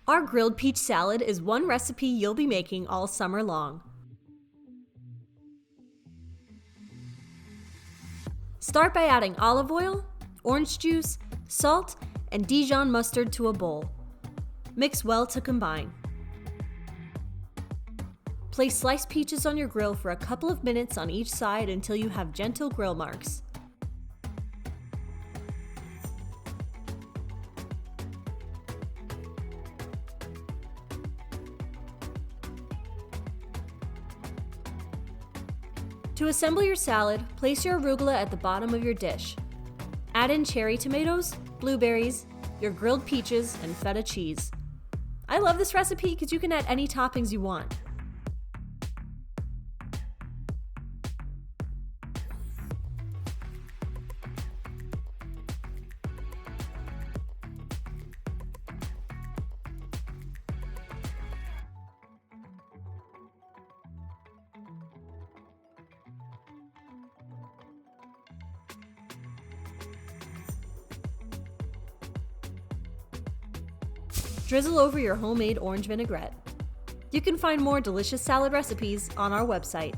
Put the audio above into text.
Our grilled peach salad is one recipe you'll be making all summer long. Start by adding olive oil, orange juice, salt, and Dijon mustard to a bowl. Mix well to combine. Place sliced peaches on your grill for a couple of minutes on each side until you have gentle grill marks. To assemble your salad, place your arugula at the bottom of your dish. Add in cherry tomatoes, blueberries, your grilled peaches, and feta cheese. I love this recipe because you can add any toppings you want. Drizzle over your homemade orange vinaigrette. You can find more delicious salad recipes on our website.